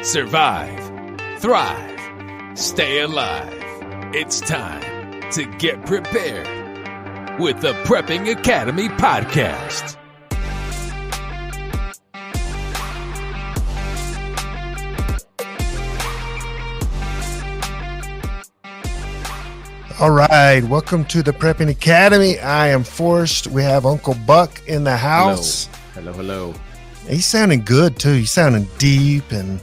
survive, thrive, stay alive. It's time to get prepared with the Prepping Academy podcast. All right, welcome to the Prepping Academy. I am Forrest. We have Uncle Buck in the house. Hello. He's sounding good too. He's sounding deep and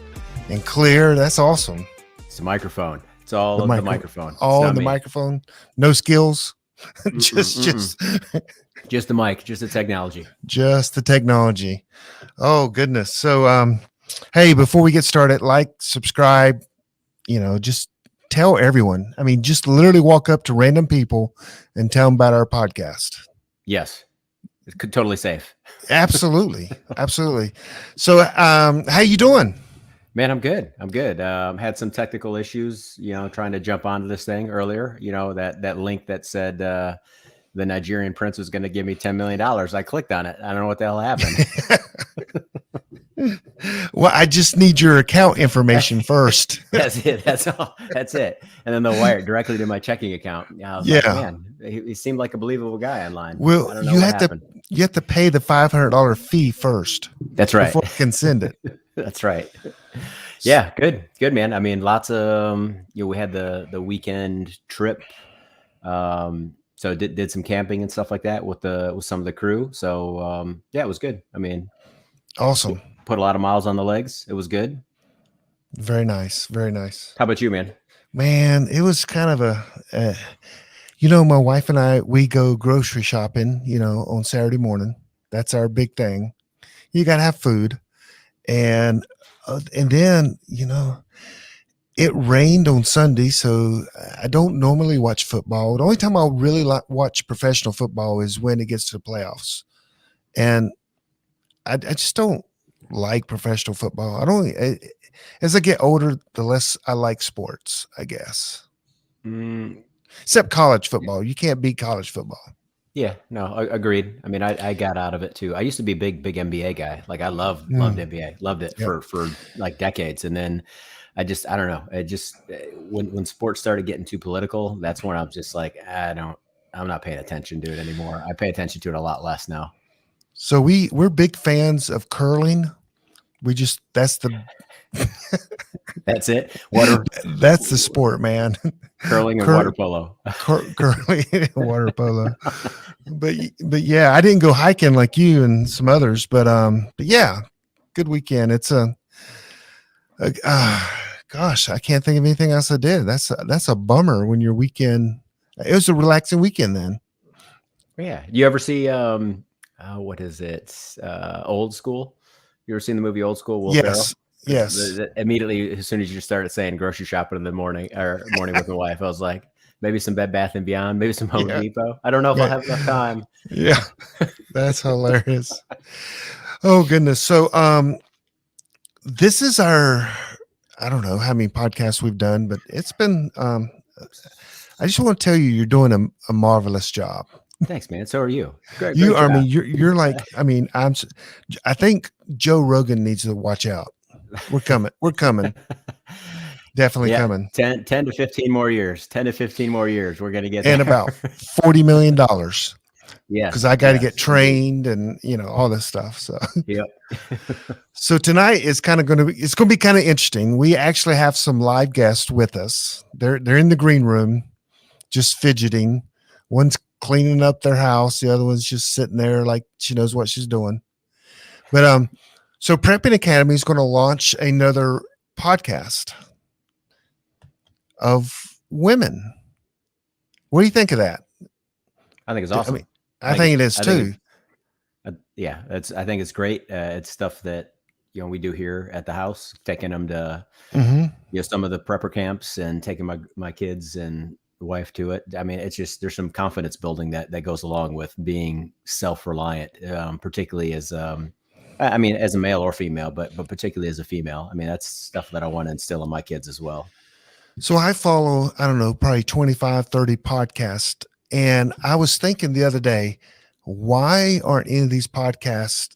clear. That's awesome. It's the microphone. It's all the microphone. All in the microphone. No skills. just the mic. Just the technology. Just the technology. Oh goodness. So, hey, before we get started, like, subscribe. Just tell everyone. I mean, just literally walk up to random people and tell them about our podcast. Yes, it's totally safe. Absolutely. So, how you doing? Man, I'm good. Had some technical issues, trying to jump onto this thing earlier, that link that said, the Nigerian prince was going to give me $10 million. I clicked on it. I don't know what the hell happened. Well, I just need your account information first. That's it. That's all. That's it. And then they'll wire it directly to my checking account. Like, man, he seemed like a believable guy online. Well, you have to pay the $500 fee first. That's right. Before you can send it. That's right. Yeah, good, man. I mean, lots of we had the weekend trip. So did some camping and stuff like that with some of the crew. So it was good. I mean, awesome. Put a lot of miles on the legs. It was good. Very nice. How about you, man? Man, it was kind of my wife and I, we go grocery shopping, on Saturday morning. That's our big thing. You got to have food. And then, it rained on Sunday, so I don't normally watch football. The only time I'll really watch professional football is when it gets to the playoffs. And I just don't like professional football. As I get older, the less I like sports, I guess. Except college football. You can't beat college football. Yeah, no, agreed. I mean, I got out of it too. I used to be big NBA guy. Like I loved NBA, loved it for like decades. And then I don't know. It just, when sports started getting too political, that's when I'm just like, I'm not paying attention to it anymore. I pay attention to it a lot less now. So we're big fans of curling. That's it. That's the sport, man. Curling and water polo. Curling and water polo. But yeah, I didn't go hiking like you and some others, but yeah, good weekend. It's gosh, I can't think of anything else I did. That's a bummer when your weekend. It was a relaxing weekend then. Yeah. You ever see what is it? Old School? You ever seen the movie Old School? Will Ferrell? Yes. Immediately, as soon as you started saying grocery shopping in the morning with my wife, I was like, maybe some Bed Bath & Beyond, maybe some Home Depot. I don't know if I'll have enough time. Yeah, that's hilarious. Oh, goodness. So this is I don't know how many podcasts we've done, but it's been, I just want to tell you, you're doing a marvelous job. Thanks, man. So are you. Great you're like, I think Joe Rogan needs to watch out. We're coming. Definitely coming. 10 to 15 more years. 10 to 15 more years. We're going to get and there. About $40 million. Yeah. Because I got to get trained and, all this stuff. So, yep. So tonight is going to be kind of interesting. We actually have some live guests with us. They're in the green room, just fidgeting. One's cleaning up their house. The other one's just sitting there like she knows what she's doing. But, so Prepping Academy is going to launch another podcast of women. What do you think of that? I think it's awesome. I think it is too. I think it's great. It's stuff that, we do here at the house, taking them to, some of the prepper camps and taking my kids and wife to it. I mean, it's just, there's some confidence building that goes along with being self-reliant, particularly as, as a male or female, but particularly as a female. I mean, that's stuff that I want to instill in my kids as well. So I follow, I don't know, probably 25, 30 podcasts. And I was thinking the other day, why aren't any of these podcasts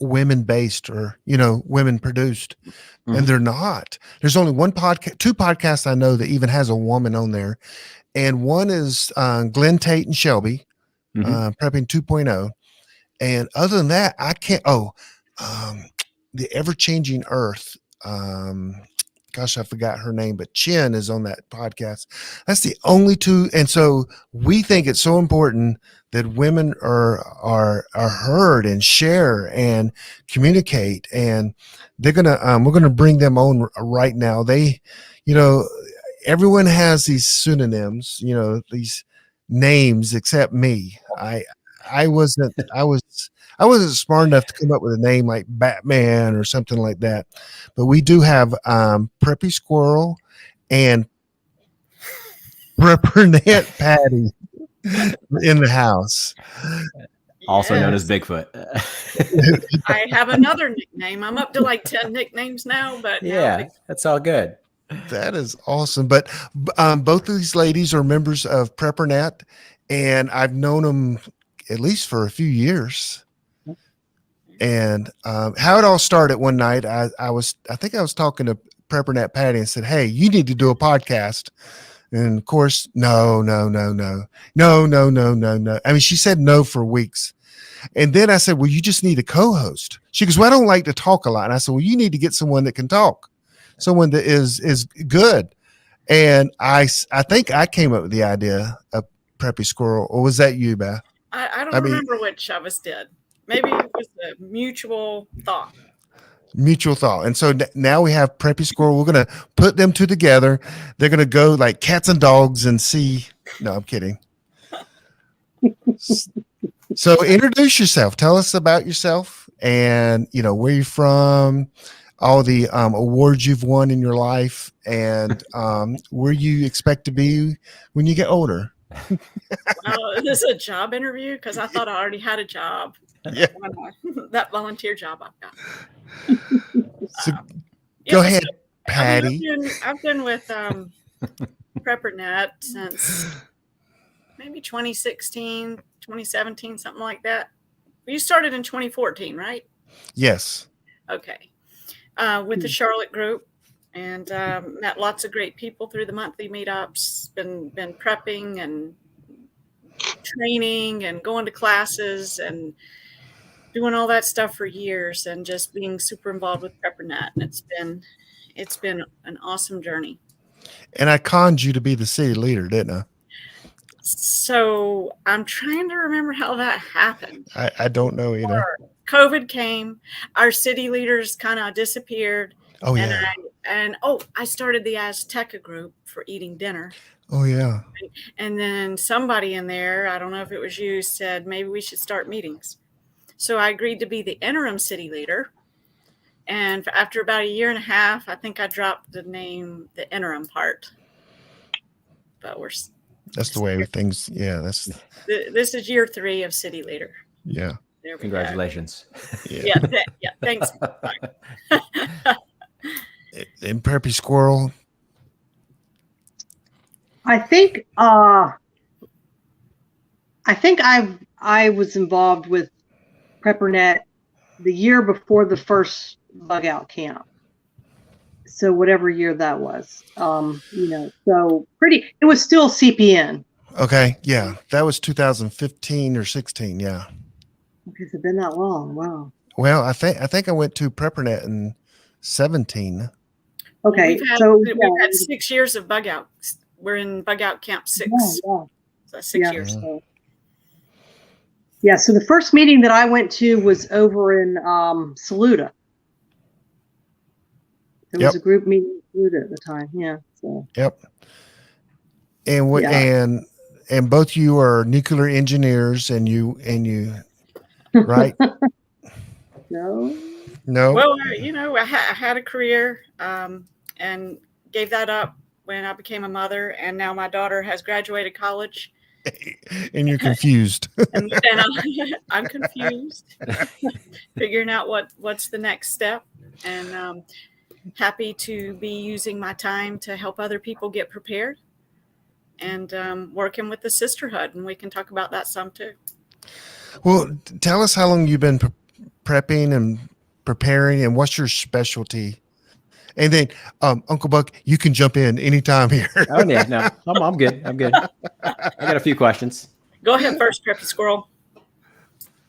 women based or, women produced, and they're not. There's only two podcasts I know that even has a woman on there. And one is Glenn Tate and Shelby, Prepping 2.0. And other than that, I can't. The Ever Changing Earth. Gosh, I forgot her name, but Chin is on that podcast. That's the only two. And so we think it's so important that women are heard and share and communicate. And we're gonna bring them on right now. They, everyone has these pseudonyms, these names except me. I wasn't smart enough to come up with a name like Batman or something like that. But we do have Preppy Squirrel and PrepperNetPatty in the house. Also known as Bigfoot. I have another nickname. I'm up to like 10 nicknames now, but yeah, that's all good. That is awesome. But both of these ladies are members of PrepperNet, and I've known them at least for a few years. And how it all started one night, I think I was talking to PrepperNetPatty and said, "Hey, you need to do a podcast." And of course, no. I mean, she said no for weeks. And then I said, "Well, you just need a co-host." She goes, "Well, I don't like to talk a lot." And I said, "Well, you need to get someone that can talk, someone that is good." And I think I came up with the idea of Preppy Squirrel, or was that you, Beth? I don't remember which of us did. Maybe it was a mutual thought. And so now we have Preppy Squirrel. We're going to put them two together. They're going to go like cats and dogs and see. No, I'm kidding. So introduce yourself. Tell us about yourself and, where you're from, all the awards you've won in your life, and where you expect to be when you get older. Is this a job interview? Because I thought I already had a job. Yeah. That volunteer job I've got. So go ahead, Patty. I've been with PrepperNet since maybe 2016, 2017, something like that. You started in 2014, right? Yes. Okay. With the Charlotte group, and met lots of great people through the monthly meetups. Been prepping and training and going to classes and doing all that stuff for years, and just being super involved with PrepperNet. And it's been an awesome journey. And I conned you to be the city leader, didn't I? So I'm trying to remember how that happened. I don't know either. COVID came, our city leaders kind of disappeared. Oh yeah. I started the Azteca group for eating dinner. Oh yeah. And then somebody in there, I don't know if it was you, said maybe we should start meetings. So I agreed to be the interim city leader. And after about a year and a half, I think I dropped the name, the interim part. But that's the way things. Yeah, this is year 3 of city leader. Yeah. Congratulations. Yeah. Thanks. And Preppy Squirrel. I think I was involved with PrepperNet the year before the first bug out camp. So whatever year that was, so it was still CPN. Okay. Yeah. That was 2015 or 16. Yeah. Okay. It's been that long. Wow. Well, I think I went to PrepperNet in 17. Okay. We've had 6 years of bug out. We're in bug out camp 6. Yeah. So 6 years. Yeah. So the first meeting that I went to was over in Saluda. There was a group meeting in Saluda at the time. Yeah. So. Yep. And and both you are nuclear engineers, and you right? No. Well, I had a career and gave that up when I became a mother, and now my daughter has graduated college. And you're confused. and I'm confused, figuring out what's the next step, and happy to be using my time to help other people get prepared, and working with the Sisterhood, and we can talk about that some too. Well, tell us how long you've been prepping and preparing, and what's your specialty? And then, Uncle Buck, you can jump in anytime here. Oh yeah, no, I'm good. I'm good. I got a few questions. Go ahead first, Preppy Squirrel.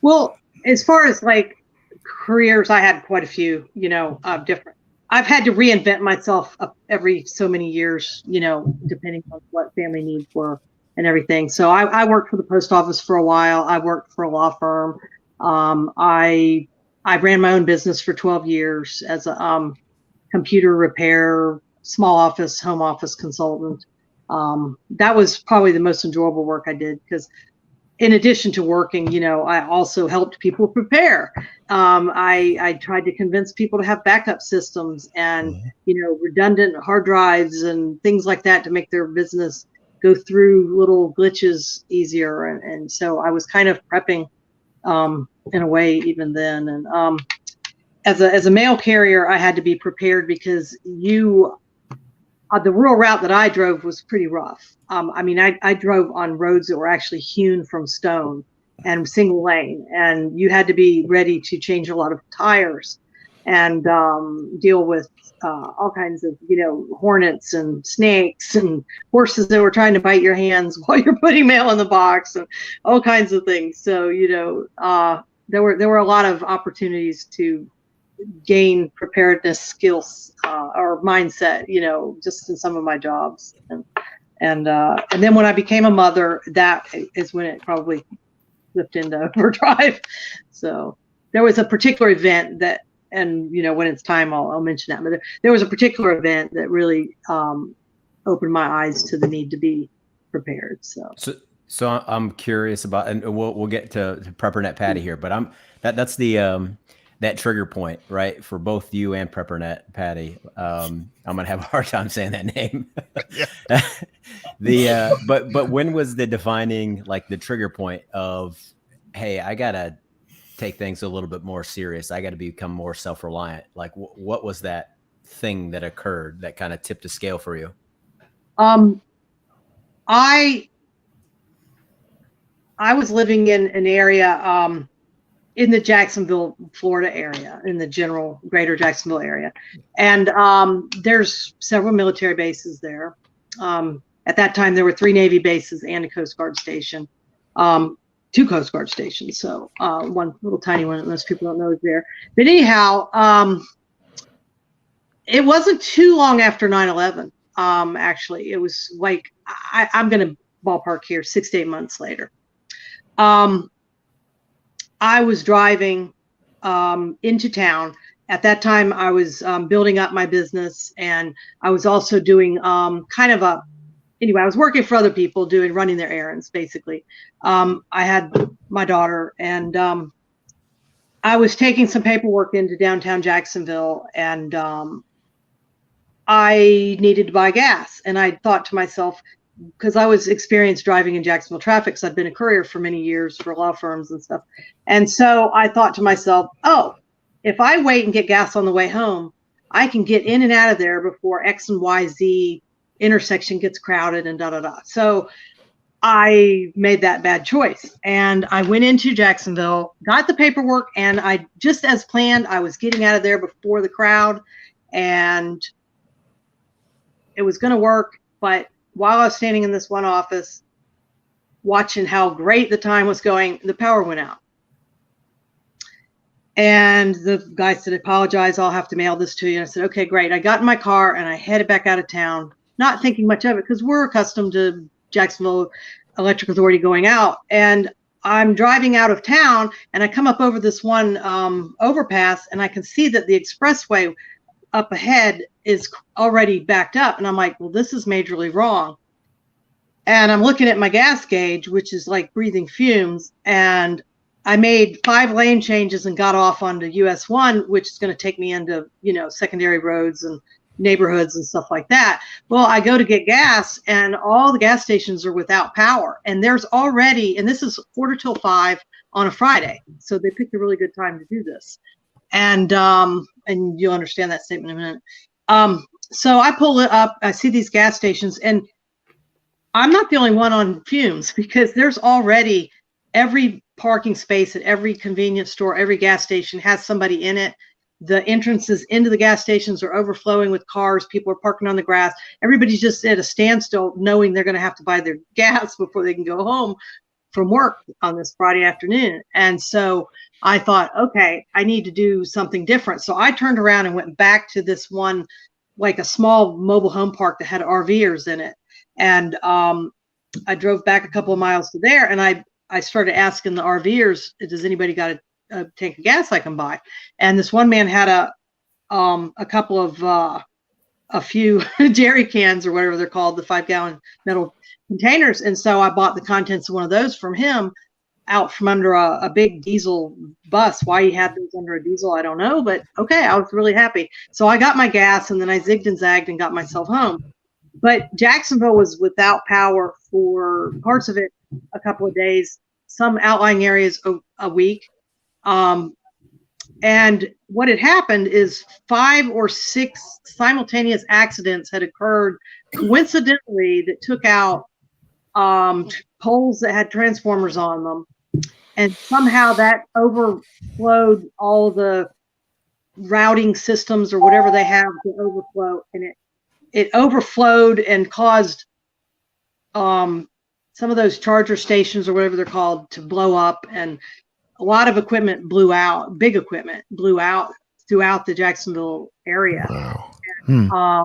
Well, as far as like careers, I had quite a few, different. I've had to reinvent myself every so many years, depending on what family needs were and everything. So I worked for the post office for a while. I worked for a law firm. I ran my own business for 12 years as a computer repair, small office, home office consultant. That was probably the most enjoyable work I did because in addition to working, I also helped people prepare. I tried to convince people to have backup systems and, redundant hard drives and things like that to make their business go through little glitches easier. And so I was kind of prepping in a way even then. And as a mail carrier, I had to be prepared because the rural route that I drove was pretty rough. I drove on roads that were actually hewn from stone and single lane, and you had to be ready to change a lot of tires and deal with all kinds of, hornets and snakes and horses that were trying to bite your hands while you're putting mail in the box and all kinds of things. So, there were a lot of opportunities to gain preparedness skills or mindset, just in some of my jobs. And then when I became a mother, that is when it probably flipped into overdrive. So there was a particular event that, and when it's time, I'll mention that. But there was a particular event that really opened my eyes to the need to be prepared. So I'm curious about, and we'll get to PrepperNetPatty here, but that's the that trigger point, right, for both you and PrepperNetPatty. I'm gonna have a hard time saying that name. But when was the defining, like, the trigger point of, hey, I gotta take things a little bit more serious. I got to become more self-reliant. Like, what was that thing that occurred that kind of tipped the scale for you? I was living in an area in the Jacksonville, Florida area, in the general greater Jacksonville area. And there's several military bases there. At that time, there were 3 Navy bases and a Coast Guard station, 2 Coast Guard stations. So one little tiny one that most people don't know is there. But anyhow, it wasn't too long after 9/11. Actually, it was like, I'm going to ballpark here, 6 to 8 months later. I was driving into town. At that time, I was building up my business, and I was also doing anyway, I was working for other people, running their errands, basically. I had my daughter, and I was taking some paperwork into downtown Jacksonville, and I needed to buy gas. And I thought to myself, because I was experienced driving in Jacksonville traffic, so I've been a courier for many years for law firms and stuff. And so I thought to myself, oh, if I wait and get gas on the way home, I can get in and out of there before X and Y, Z intersection gets crowded and da-da-da. So I made that bad choice. And I went into Jacksonville, got the paperwork, and I, just as planned, I was getting out of there before the crowd, and it was going to work. But while I was standing in this one office, watching how great the time was going, the power went out. And the guy said, apologize, I'll have to mail this to you. And I said, okay, great. I got in my car and I headed back out of town, not thinking much of it because we're accustomed to Jacksonville Electric Authority going out. And I'm driving out of town and I come up over this one overpass, and I can see that the expressway up ahead is already backed up. And I'm like, well, this is majorly wrong. And I'm looking at my gas gauge, which is like breathing fumes. And I made 5 lane changes and got off onto US 1, which is going to take me into, secondary roads and neighborhoods and stuff like that. Well, I go to get gas and all the gas stations are without power. And there's already, and this is 4:45 on a Friday. So they picked a really good time to do this. And you'll understand that statement in a minute. So I pull it up, I see these gas stations, and I'm not the only one on fumes because there's already every parking space at every convenience store, every gas station has somebody in it. The entrances into the gas stations are overflowing with cars. People are parking on the grass. Everybody's just at a standstill, knowing they're going to have to buy their gas before they can go home from work on this Friday afternoon. And so I thought, okay, I need to do something different. So I turned around and went back to this one, like a small mobile home park that had RVers in it. And I drove back a couple of miles to there, and I started asking the RVers, does anybody got a tank of gas I can buy? And this one man had a couple of a few jerry cans or whatever they're called, the 5-gallon metal containers. And so I bought the contents of one of those from him out from under a big diesel bus. Why he had those under a diesel, I don't know, but okay, I was really happy. So I got my gas, and then I zigged and zagged and got myself home. But Jacksonville was without power for parts of it a couple of days, some outlying areas a week. And what had happened is 5 or 6 simultaneous accidents had occurred coincidentally that took out poles that had transformers on them. And somehow that overflowed all the routing systems or whatever they have to overflow. And it overflowed and caused some of those charger stations or whatever they're called to blow up. And a lot of equipment blew out, big equipment blew out throughout the Jacksonville area. Wow.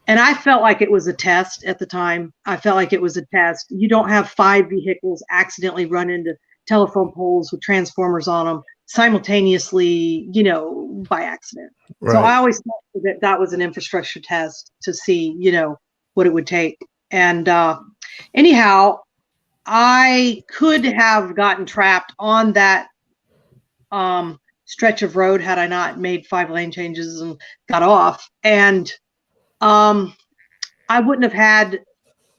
And I felt like it was a test at the time. I felt like it was a test. You don't have 5 vehicles accidentally run into telephone poles with transformers on them simultaneously, by accident. Right. So I always thought that was an infrastructure test to see, what it would take. And anyhow, I could have gotten trapped on that stretch of road had I not made 5 lane changes and got off. And I wouldn't have had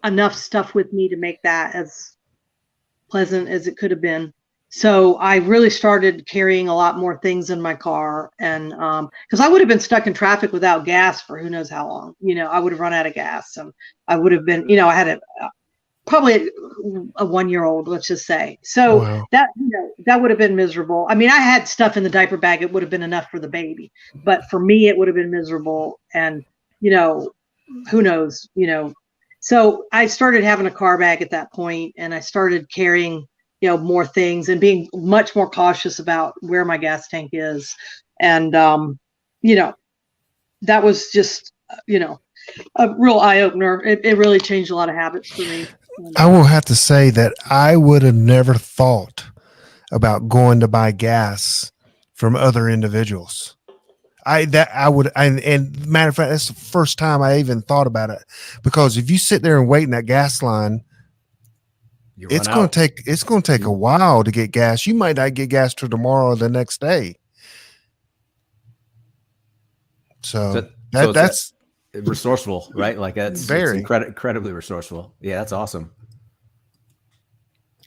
enough stuff with me to make that as pleasant as it could have been. So I really started carrying a lot more things in my car, and because I would have been stuck in traffic without gas for who knows how long. I would have run out of gas, and I would have been, I had probably a 1-year-old, let's just say. So wow. That would have been miserable. I mean, I had stuff in the diaper bag. It would have been enough for the baby, but for me, it would have been miserable. And, who knows, so I started having a car bag at that point, and I started carrying, more things and being much more cautious about where my gas tank is. And, that was just, a real eye opener. It really changed a lot of habits for me. I will have to say that I would have never thought about going to buy gas from other individuals. And matter of fact, that's the first time I even thought about it, because if you sit there and wait in that gas line, it's going to take a while to get gas. You might not get gas till tomorrow or the next day. So that's resourceful, right? Like it's incredibly resourceful. Yeah, that's awesome.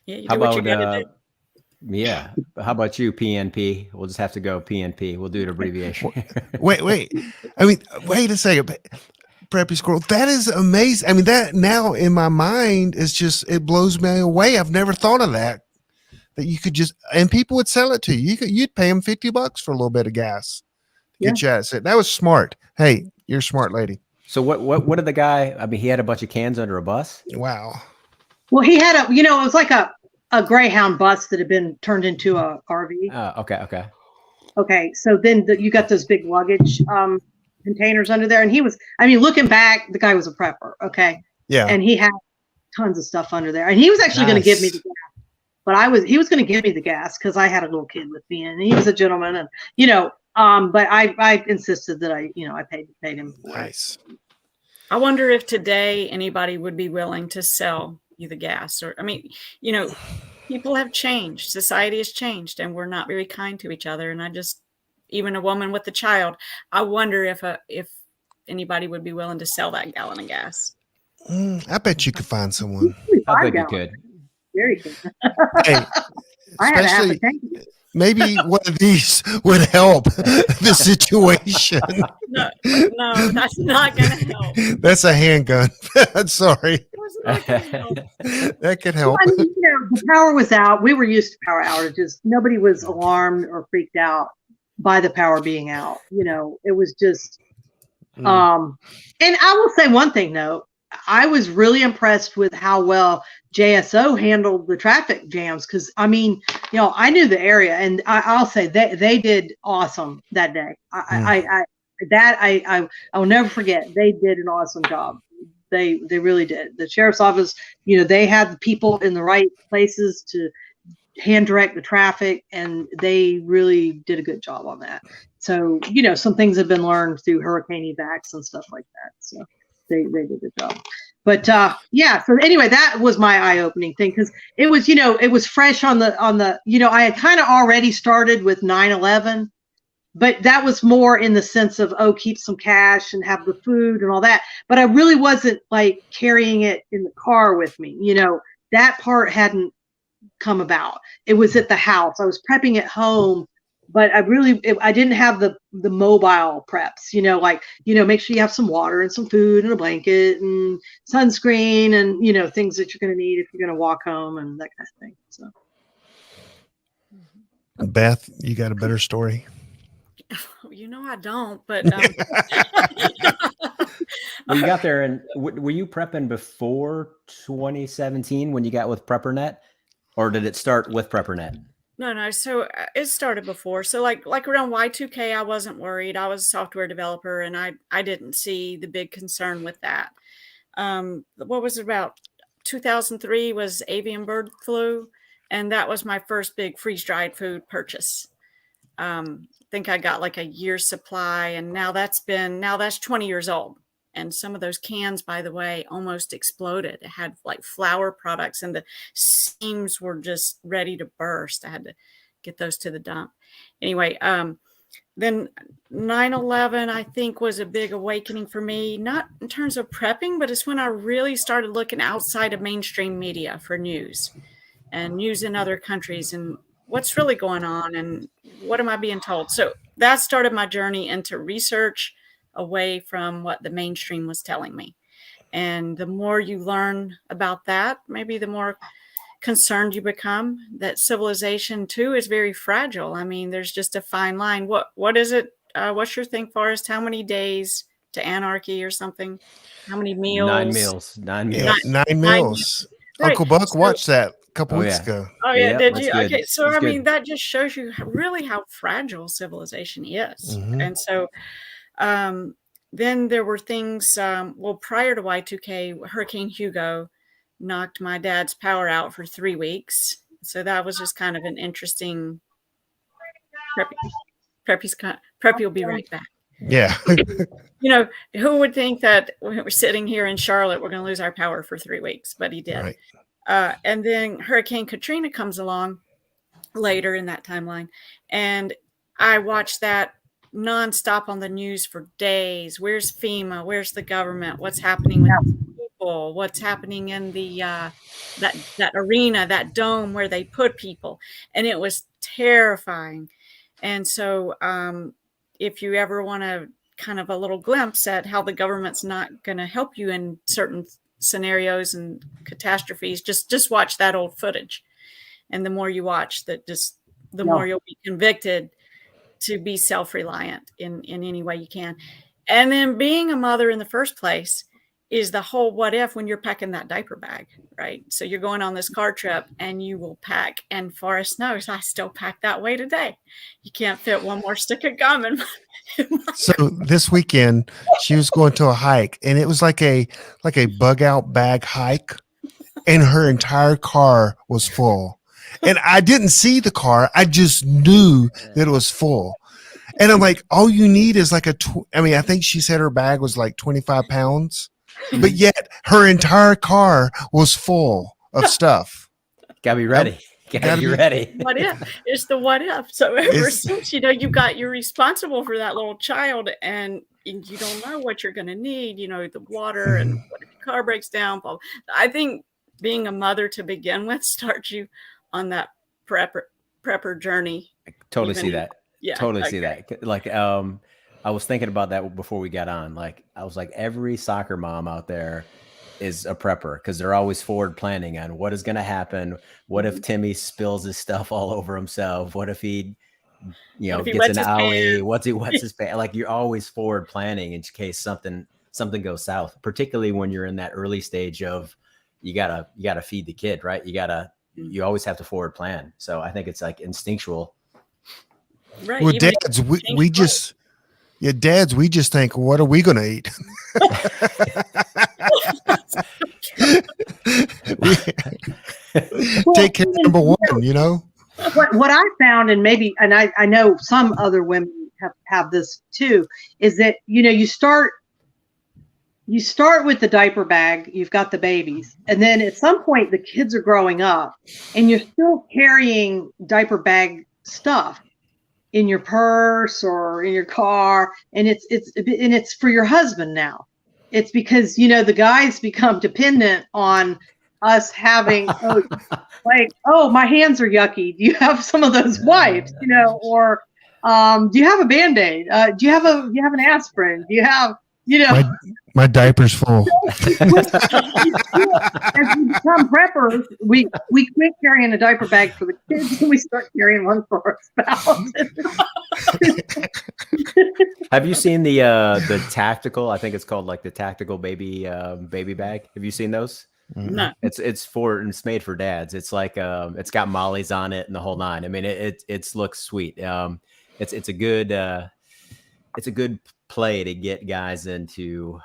Yeah, you do what you gotta do. Yeah. How about you, PNP? We'll just have to go PNP. We'll do an abbreviation. Wait. I mean, wait a second. Preppy Squirrel, that is amazing. I mean, that now in my mind is just, it blows me away. I've never thought of that you could just, and people would sell it to you. You'd pay them $50 for a little bit of gas. Get you out of it. That was smart. Hey, you're a smart lady. So what did the guy, I mean, he had a bunch of cans under a bus? Wow. Well, he had it was like a Greyhound bus that had been turned into a RV. Okay. Okay. So then you got those big luggage containers under there. And looking back, the guy was a prepper. Okay. Yeah. And he had tons of stuff under there. And he was actually going to give me the gas. But he was going to give me the gas because I had a little kid with me, and he was a gentleman. And, but I insisted that I paid him for nice. it. I wonder if today anybody would be willing to sell you the gas. Or, people have changed. Society has changed, and we're not very kind to each other. And even a woman with a child, I wonder if anybody would be willing to sell that gallon of gas. I bet you could find someone. I bet you could. Very good. Hey, I had half a tank. Maybe one of these would help the situation. No, that's not going to help. That's a handgun. Sorry. That could help. That could help. I mean, the power was out. We were used to power outages. Nobody was alarmed or freaked out by the power being out. It was just. And I will say one thing though. I was really impressed with how well JSO handled the traffic jams because I mean, I knew the area, and I'll say they did awesome that day. I will never forget. They did an awesome job. They really did. The sheriff's office, they had the people in the right places to hand direct the traffic, and they really did a good job on that. So some things have been learned through hurricane evacs and stuff like that. So. They did a good job. But yeah, so anyway, that was my eye-opening thing because it was, it was fresh on the, I had kind of already started with 9/11, but that was more in the sense of, keep some cash and have the food and all that. But I really wasn't like carrying it in the car with me. That part hadn't come about. It was at the house. I was prepping at home. But I didn't have the mobile preps, make sure you have some water and some food and a blanket and sunscreen and, things that you're going to need if you're going to walk home and that kind of thing. So, Beth, you got a better story? I don't, but. Well, you got there, and were you prepping before 2017 when you got with PrepperNet, or did it start with PrepperNet? No. So it started before. So like around Y2K, I wasn't worried. I was a software developer, and I didn't see the big concern with that. What was it about 2003 was avian bird flu, and that was my first big freeze-dried food purchase. I think I got like a year's supply, and now that's 20 years old. And some of those cans, by the way, almost exploded. It had like flour products and the seams were just ready to burst. I had to get those to the dump. Anyway, then 9/11, I think, was a big awakening for me, not in terms of prepping, but it's when I really started looking outside of mainstream media for news and news in other countries and what's really going on and what am I being told. So that started my journey into research away from what the mainstream was telling me. And the more you learn about that, maybe the more concerned you become that civilization too is very fragile. I mean, there's just a fine line. What is it? What's your thing, Forrest? How many days to anarchy or something? How many meals? 9 meals. 9 meals. Yeah, 9 meals. Right. UncleBuck watched that a couple weeks ago. Oh yeah, did you? Good. Okay, so that's I mean, good. that just shows you really how fragile civilization is. Mhm. And so then there were things, prior to Y2K, Hurricane Hugo knocked my dad's power out for 3 weeks. So that was just kind of an interesting, Preppy will be right back. Yeah. Who would think that when we're sitting here in Charlotte, we're going to lose our power for 3 weeks, but he did. Right. And then Hurricane Katrina comes along later in that timeline. And I watched that nonstop on the news for days. Where's FEMA? Where's the government? What's happening with people? What's happening in the that arena, that dome where they put people? And it was terrifying. And so if you ever want to kind of a little glimpse at how the government's not going to help you in certain scenarios and catastrophes, just watch that old footage. And the more you watch that, the more you'll be convicted to be self-reliant in any way you can. And then being a mother in the first place is the whole what if when you're packing that diaper bag, right? So you're going on this car trip and you will pack, and Forrest knows I still pack that way today. You can't fit one more stick of gum in my So this weekend she was going to a hike, and it was like a bug out bag hike, and her entire car was full. And I didn't see the car. I just knew that it was full. And I'm like, all you need is like I think she said her bag was like 25 pounds, but yet her entire car was full of stuff. Gotta be ready. Gotta be ready. What if? It's the what if. So ever since, you're responsible for that little child and you don't know what you're going to need, the water and what if the car breaks down. I think being a mother to begin with starts you on that prepper journey. I totally see that. Yeah, totally see that. Like, I was thinking about that before we got on. Like, I was like, every soccer mom out there is a prepper, because they're always forward planning on what is going to happen. What if Timmy spills his stuff all over himself? What if he, gets an owie? What's his pants? Like, you're always forward planning in case something goes south, particularly when you're in that early stage of you gotta feed the kid, right? You always have to forward plan. So I think it's like instinctual. Right. Well, dads, we just think, what are we going to eat? Take care of number one, What I found, and I know some other women have this too, is that, you start with the diaper bag, you've got the babies, and then at some point the kids are growing up and you're still carrying diaper bag stuff in your purse or in your car, and it's for your husband now. It's because the guys become dependent on us having my hands are yucky. Do you have some of those wipes? Or do you have a Band-Aid? Do you have an aspirin? Do you have my diaper's full. As we become preppers, we quit carrying a diaper bag for the kids and we start carrying one for our spouse. Have you seen the tactical? I think it's called like the tactical baby bag. Have you seen those? No. It's made for dads. It's like it's got mollies on it and the whole nine. I mean, it looks sweet. It's a good play to get guys into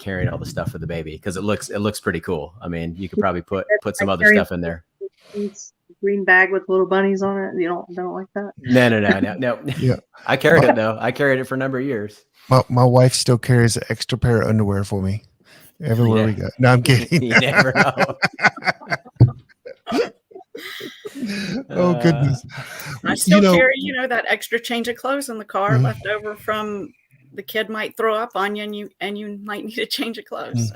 carrying all the stuff for the baby, because it looks pretty cool. I mean, you could probably put some other stuff in there. Green bag with little bunnies on it. You don't like that? No. Yeah. I carried it though. I carried it for a number of years. My wife still carries an extra pair of underwear for me everywhere we go. No, I'm kidding. You never know. Oh goodness! I still carry, that extra change of clothes in the car left over from the kid might throw up on you, and you might need a change of clothes.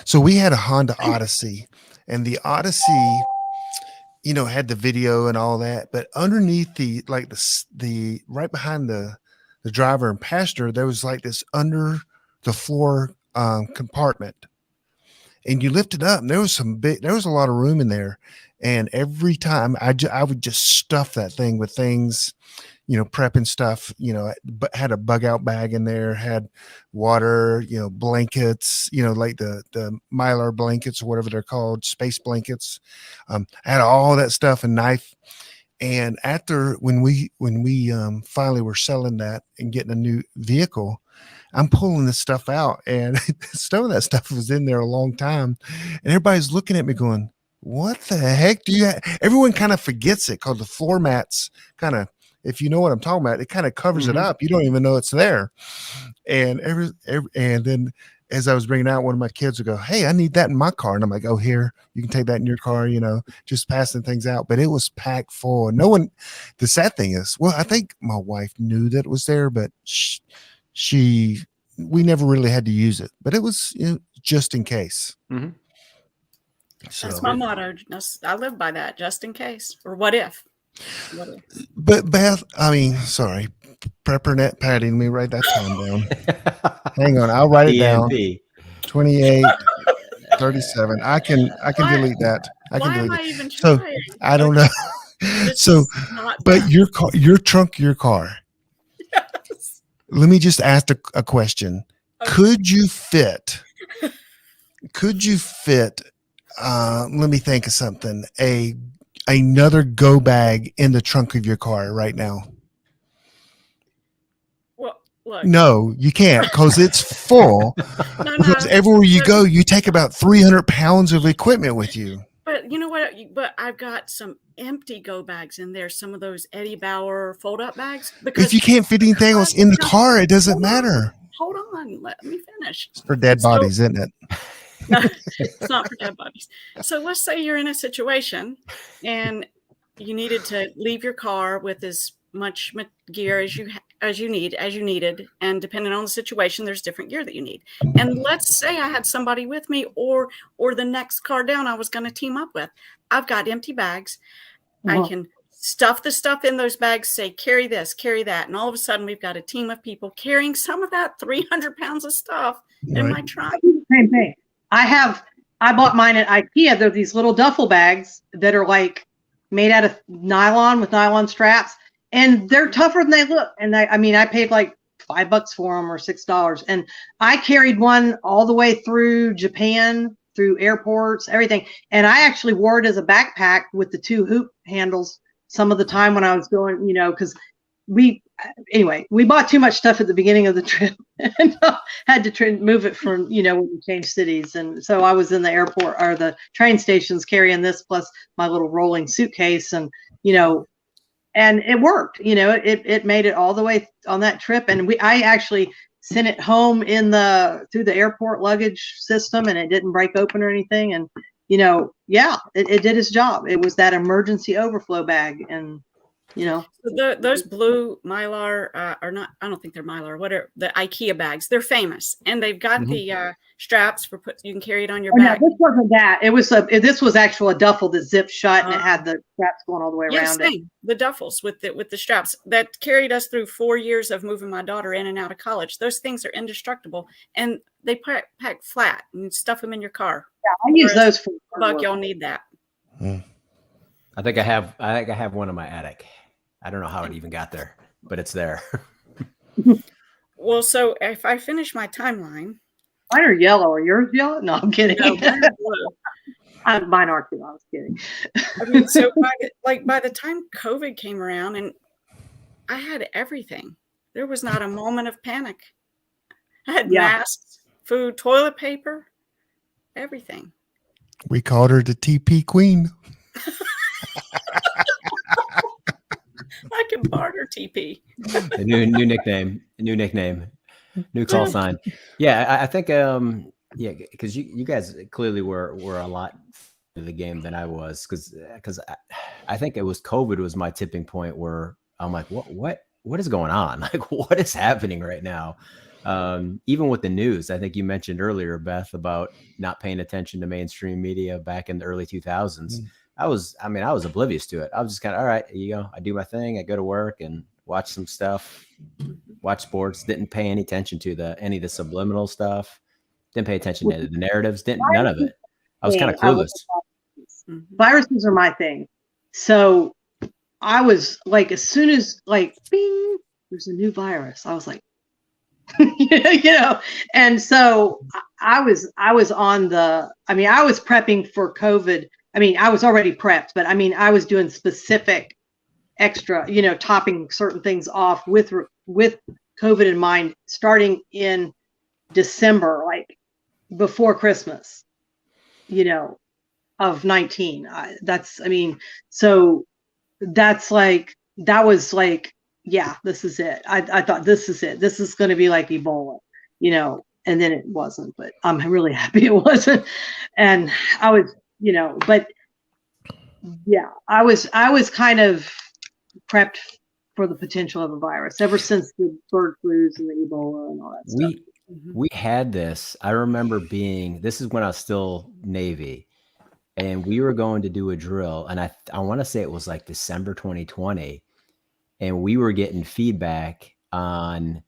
So we had a Honda Odyssey, and the Odyssey, had the video and all that, but underneath the right behind the driver and passenger, there was like this under the floor compartment, and you lift it up, and there was a lot of room in there. And every time I would just stuff that thing with things, prepping stuff, but had a bug out bag in there, had water, blankets, like the Mylar blankets or whatever they're called, space blankets. I had all that stuff, and knife. And after when we finally were selling that and getting a new vehicle, I'm pulling this stuff out, and some of that stuff was in there a long time, and everybody's looking at me going, what the heck do you have? Everyone kind of forgets it because the floor mats kind of, if you know what I'm talking about, it kind of covers it up. You don't even know it's there. And and then as I was bringing out, one of my kids would go, hey, I need that in my car. And I'm like, oh, here, you can take that in your car, just passing things out. But it was packed full. The sad thing is, well, I think my wife knew that it was there, but we never really had to use it. But it was just in case. Mm-hmm. So, that's my motto. I live by that, just in case. Or what if? But Beth, sorry, PrepperNetPatty, let me write that time down. Hang on, I'll write it down. 2837. I can delete that. I can delete it. So I don't know. So, but your trunk, your car. Yes. Let me just ask a question. Okay. Could you fit? Let me think of something. Another go bag in the trunk of your car right now. Well, look. No, you can't, because it's full. Because everywhere you go, you take about 300 pounds of equipment with you. But you know what? But I've got some empty go bags in there. Some of those Eddie Bauer fold up bags. Because if you can't fit anything else in the car, it doesn't matter. Hold on. Let me finish. It's for dead bodies, isn't it? No, it's not for dead bodies. So let's say you're in a situation and you needed to leave your car with as much gear as you needed, and depending on the situation, there's different gear that you need. And let's say I had somebody with me, or the next car down I was going to team up with. I've got empty bags. I can stuff the stuff in those bags, say, carry this, carry that. And all of a sudden we've got a team of people carrying some of that 300 pounds of stuff in my trunk. same thing. I bought mine at IKEA. They're these little duffel bags that are like made out of nylon with nylon straps, and they're tougher than they look. And I paid like $5 for them or $6. And I carried one all the way through Japan, through airports, everything. And I actually wore it as a backpack with the 2 hoop handles some of the time when I was going, because we bought too much stuff at the beginning of the trip and had to move it from, when we changed cities. And so I was in the airport or the train stations carrying this plus my little rolling suitcase, and, and it worked, it made it all the way on that trip. And I actually sent it home through the airport luggage system, and it didn't break open or anything. And, it did its job. It was that emergency overflow bag. And, those blue Mylar are not, I don't think they're Mylar, what are the IKEA bags? They're famous, and they've got the straps you can carry it on your back. No, this wasn't that. This was actual a duffel that zipped shut, and it had the straps going all the way around it. The duffels with the straps that carried us through 4 years of moving my daughter in and out of college. Those things are indestructible, and they pack flat and stuff them in your car. Yeah, I use those for Buck. Y'all need that. I think I have one in my attic. I don't know how it even got there, but it's there. Well, so if I finish my timeline. Mine are yellow. Are yours yellow? No, I'm kidding. No, mine are blue. Mine are too. I was kidding. So by the time COVID came around, and I had everything, there was not a moment of panic. I had masks, food, toilet paper, everything. We called her the TP Queen. I can barter TP. A new nickname, new call sign. Yeah, I think because you guys clearly were a lot of the game than I was, because I think it was COVID was my tipping point where I'm like, what is going on? Like, what is happening right now? Even with the news, I think you mentioned earlier, Beth, about not paying attention to mainstream media back in the early 2000s. I was oblivious to it. I was just kind of, all right, I do my thing. I go to work and watch some stuff, watch sports. Didn't pay any attention to any of the subliminal stuff. Didn't pay attention to the narratives. None of it. I was kind of clueless. Viruses are my thing. So I was like, as soon as bing, there's a new virus, I was like, and so I was on I was prepping for COVID. I was already prepped, but I was doing specific extra, topping certain things off with COVID in mind, starting in December, like before Christmas, of 19. So that's like, that was like, yeah, this is it. I thought this is it. This is going to be like Ebola, and then it wasn't, but I'm really happy it wasn't. And I was, but yeah, I was kind of prepped for the potential of a virus ever since the bird flus and the Ebola and all that stuff. We had this. I remember this is when I was still Navy, and we were going to do a drill, and I want to say it was like December 2020, and we were getting feedback on,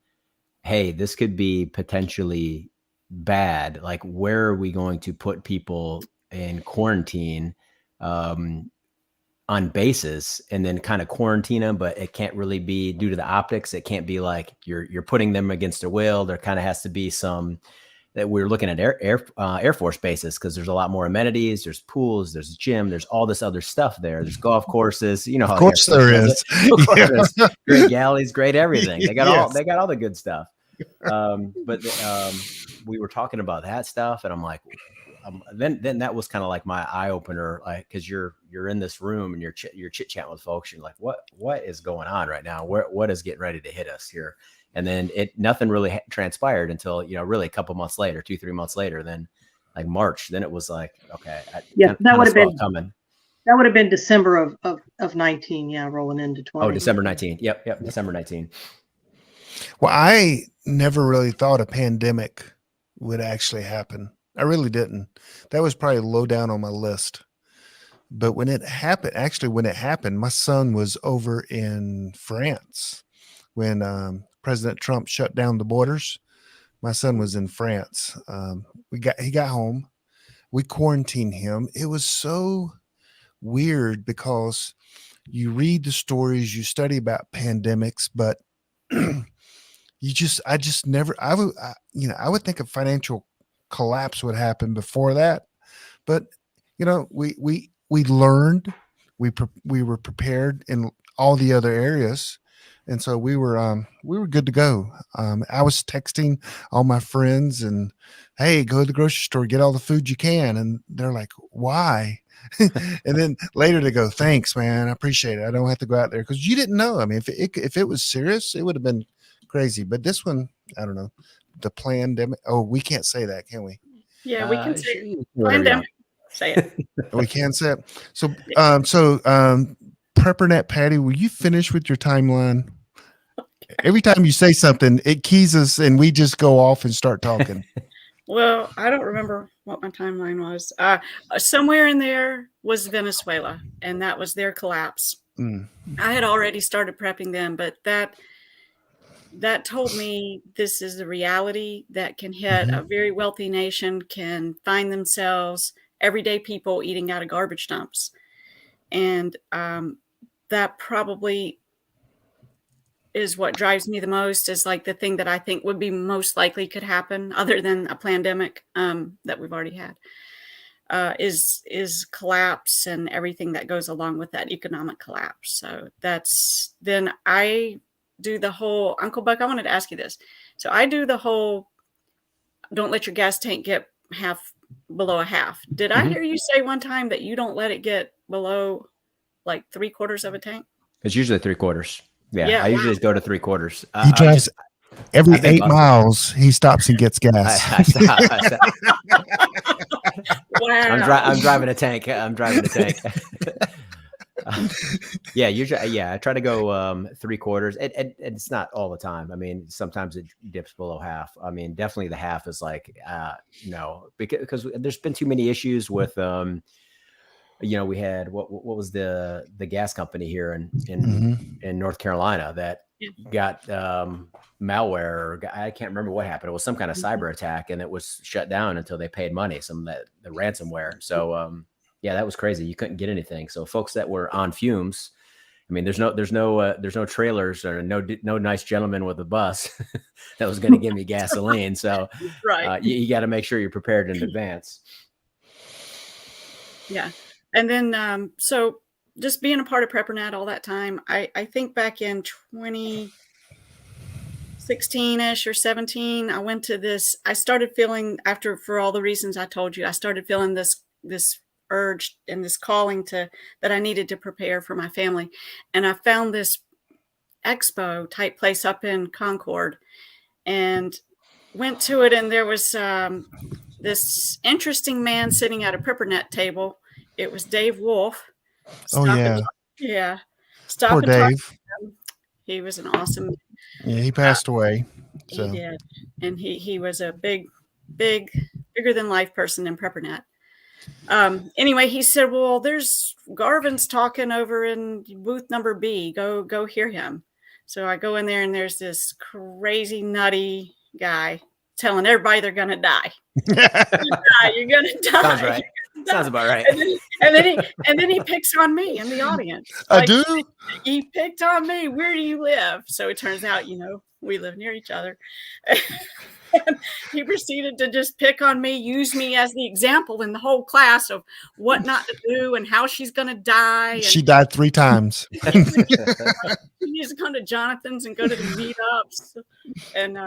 hey, this could be potentially bad. Like, where are we going to put people in quarantine on bases, and then kind of quarantine them, but it can't really be due to the optics. It can't be like you're putting them against their will. There kind of has to be some that we're looking at Air Force bases, because there's a lot more amenities. There's pools, there's a gym, there's all this other stuff there. There's golf courses, Of course there is. Great galleys, great everything. They got all the good stuff. But we were talking about that stuff, and I'm like, then that was kind of like my eye opener, like, because you're in this room and you're chit chatting with folks. You're like, what is going on right now? What is getting ready to hit us here? And then nothing really transpired until, really a couple months later, 2-3 months later, then like March, then it was like, okay. That would have been coming. That would have been December of 19. Yeah. Rolling into 20. Oh, December 19. Yep. December 19. Well, I never really thought a pandemic would actually happen. I really didn't. That was probably low down on my list. But when it happened, my son was over in France when President Trump shut down the borders My son was in France. He got home. We quarantined him. It was so weird because you read the stories, you study about pandemics, but I just never, I would think a financial collapse would happen before that, but we learned, we were prepared in all the other areas. And so we were good to go. I was texting all my friends and, hey, go to the grocery store, get all the food you can. And they're like, why? And then later they go, thanks, man. I appreciate it. I don't have to go out there, because you didn't know. I mean, if it was serious, it would have been crazy. But this one, I don't know. The pandemic. Oh, we can't say that, can we? Yeah, we can say Sure, pandemic. Say it. We can say it. So, PrepperNetPatty, will you finish with your timeline? Every time you say something, it keys us and we just go off and start talking. Well, I don't remember what my timeline was. Somewhere in there was Venezuela, and that was their collapse. I had already started prepping them, but that told me this is the reality that can hit. A very wealthy nation can find themselves everyday people eating out of garbage dumps. And that probably is what drives me the most, is like the thing that I think would be most likely could happen, other than a pandemic that we've already had, is collapse and everything that goes along with that economic collapse. So then I do the whole, Uncle Buck, I wanted to ask you this. So I do the whole, don't let your gas tank get below a half. Did I hear you say one time that you don't let it get below like 3/4 of a tank? It's usually 3/4. Yeah, I usually just go to 3/4. He drives every 8 miles. He stops and gets gas. I stop. Wow. I'm driving a tank. Usually, I try to go 3/4. It's not all the time. I mean, sometimes it dips below half. I mean, definitely the half is like, no, because there's been too many issues with, we had what was the gas company here in North Carolina that got malware, or I can't remember what happened. It was some kind of cyber attack, and it was shut down until they paid money, the ransomware. So that was crazy. You couldn't get anything. So folks that were on fumes, I mean, there's no trailers or no nice gentleman with a bus that was going to give me gasoline. So right. You got to make sure you're prepared in advance. Yeah. And then, so just being a part of PrepperNet all that time, I think back in 2016-ish or 17, I went to this, I started feeling, for all the reasons I told you, I started feeling this urge and this calling that I needed to prepare for my family. And I found this expo type place up in Concord and went to it. And there was this interesting man sitting at a PrepperNet table. It was Dave Wolf. Oh, yeah. Yeah. Poor Dave. He was an awesome. Yeah, he passed away. So. He did. And he was a bigger than life person in PrepperNet. Anyway, he said, well, there's Garvin's talking over in booth number B. Go hear him. So I go in there, and there's this crazy nutty guy telling everybody they're going to die. You're going to die. Sounds right. Sounds about right. And then he picks on me in the audience. I do? He picked on me. Where do you live? So it turns out, we live near each other. And he proceeded to just pick on me, use me as the example in the whole class of what not to do and how she's going to die. And she died 3 times. He needs to come to Jonathan's and go to the meetups. And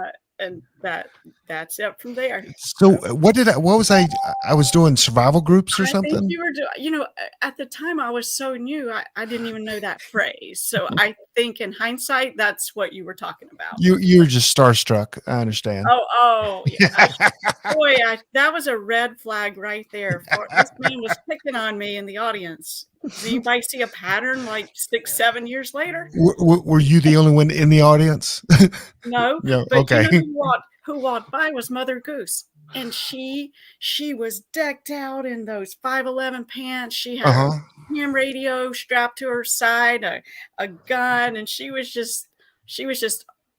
that's it from there. So what was I was doing survival groups or something? I think you were doing, at the time I was so new, I didn't even know that phrase. So I think in hindsight, that's what you were talking about. You're just starstruck. I understand. Oh, yeah. That was a red flag right there. This man was picking on me in the audience. Do anybody see a pattern like 6-7 years later? Were you the only one in the audience? No. No. But Okay. Who walked by was Mother Goose, and she was decked out in those 511 pants. She had a ham radio strapped to her side, a gun, and she was just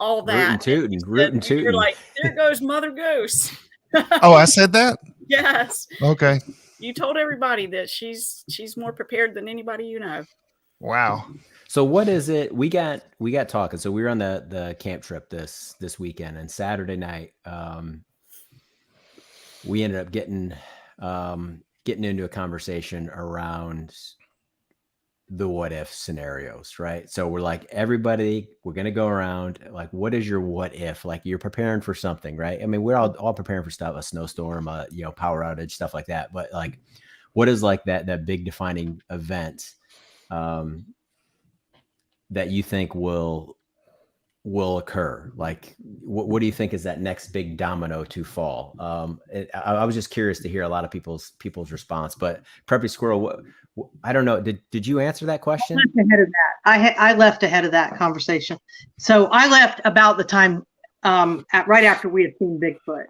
all that. Rootin' tootin'. You're like, there goes Mother Goose. Oh, I said that? Yes. Okay. You told everybody that she's more prepared than anybody you know. Wow. So what is it? We got talking. So we were on the camp trip this weekend, and Saturday night, we ended up getting into a conversation around the what if scenarios, right? So we're like, everybody, we're going to go around, like, what is your what if? Like, you're preparing for something, right? I mean, we're all preparing for stuff, a snowstorm, power outage, stuff like that. But like, what is like that big defining event that you think will occur? Like, what do you think is that next big domino to fall? I was just curious to hear a lot of people's response. But Preppy Squirrel, I don't know. Did you answer that question? I left ahead of that. I left ahead of that conversation. So I left about the time right after we had seen Bigfoot.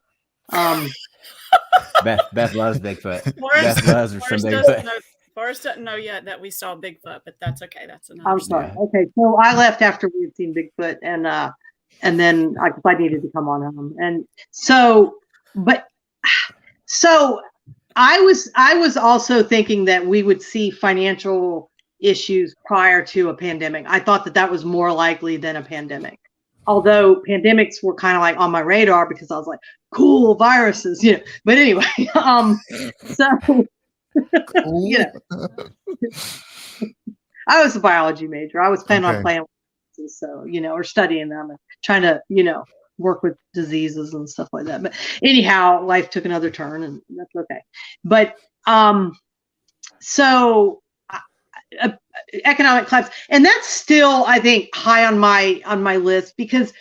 Beth loves Bigfoot. Beth loves some Bigfoot. Forrest doesn't know yet that we saw Bigfoot, but that's okay. That's another. I'm sorry. Okay, so I left after we had seen Bigfoot, and then I needed to come on home, and so I was also thinking that we would see financial issues prior to a pandemic. I thought that was more likely than a pandemic, although pandemics were kind of like on my radar because I was like, cool, viruses, you know. But anyway, so. Cool. You know, I was a biology major. I was planning on playing with diseases, so or studying them and trying to work with diseases and stuff like that. But anyhow, life took another turn, and that's okay. But so economic collapse, and that's still, I think, high on my list because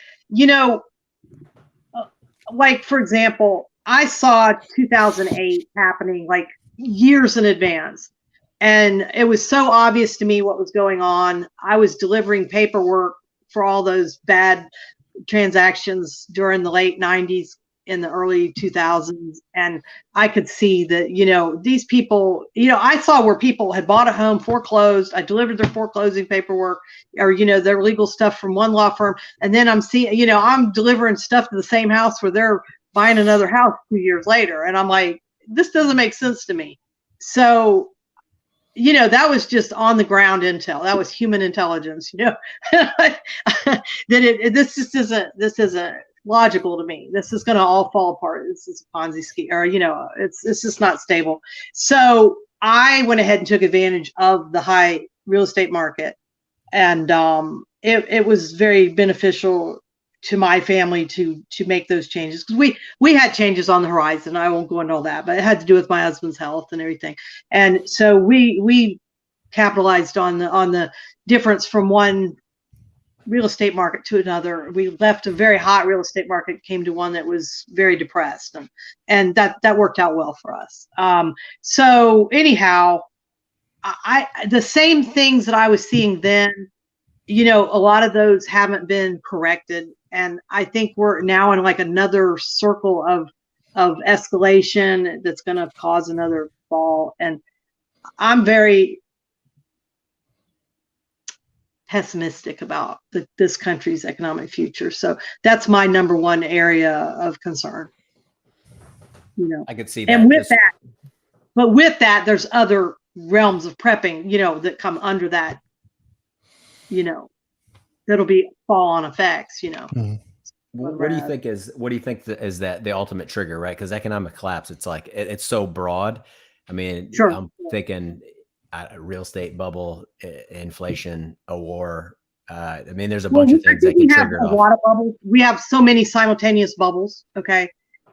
like for example, I saw 2008 happening like years in advance, and it was so obvious to me what was going on. I was delivering paperwork for all those bad transactions during the late 90s in the early 2000s, and I could see that these people, I saw where people had bought a home, foreclosed. I delivered their foreclosing paperwork or their legal stuff from one law firm, and then I'm seeing I'm delivering stuff to the same house where they're buying another house 2 years later, and I'm like, this doesn't make sense to me. So, that was just on the ground intel. That was human intelligence, that this isn't logical to me. This is going to all fall apart. This is a Ponzi scheme, or, it's just not stable. So I went ahead and took advantage of the high real estate market. And it was very beneficial to my family to make those changes, because we had changes on the horizon. I won't go into all that, but it had to do with my husband's health and everything. And so we capitalized on the difference from one real estate market to another. We left a very hot real estate market, came to one that was very depressed, and that worked out well for us. So anyhow, the same things that I was seeing then, a lot of those haven't been corrected. And I think we're now in like another circle of escalation that's going to cause another fall. And I'm very pessimistic about this country's economic future. So that's my number one area of concern. I could see that. And with that, there's other realms of prepping, that come under that, that'll be fall-on effects, Mm-hmm. What do you think is that the ultimate trigger, right? Because economic collapse, it's like it's so broad. I mean, sure. I'm thinking real estate bubble, inflation, a war. I mean, there's a bunch of things that can trigger it off. A lot of bubbles. We have so many simultaneous bubbles. Okay,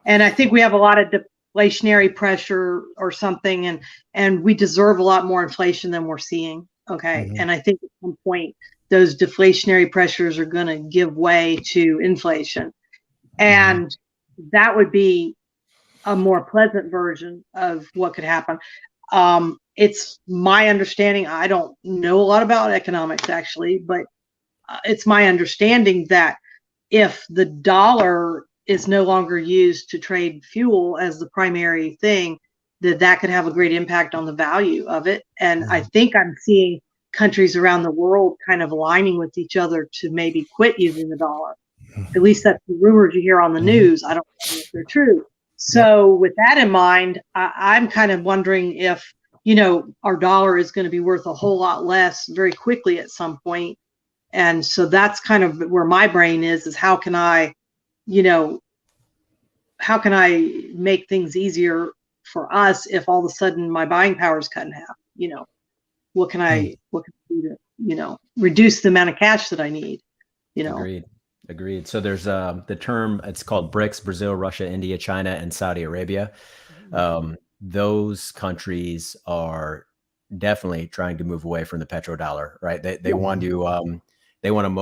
and I think we have a lot of deflationary pressure or something, and we deserve a lot more inflation than we're seeing. Okay, Mm-hmm. And I think at some point those deflationary pressures are going to give way to inflation. And that would be a more pleasant version of what could happen. It's my understanding, I don't know a lot about economics actually, but it's my understanding that if the dollar is no longer used to trade fuel as the primary thing, that could have a great impact on the value of it. And I think I'm seeing countries around the world kind of aligning with each other to maybe quit using the dollar At least that's the rumors you hear on the news. I don't know if they're true. So with that in mind, I'm kind of wondering if, our dollar is going to be worth a whole lot less very quickly at some point. And so that's kind of where my brain is how can I make things easier for us if all of a sudden my buying power is cut in half? What can I do to, reduce the amount of cash that I need? Agreed. So there's the term, it's called BRICS: Brazil, Russia, India, China, and Saudi Arabia. Those countries are definitely trying to move away from the petrodollar, right? They want to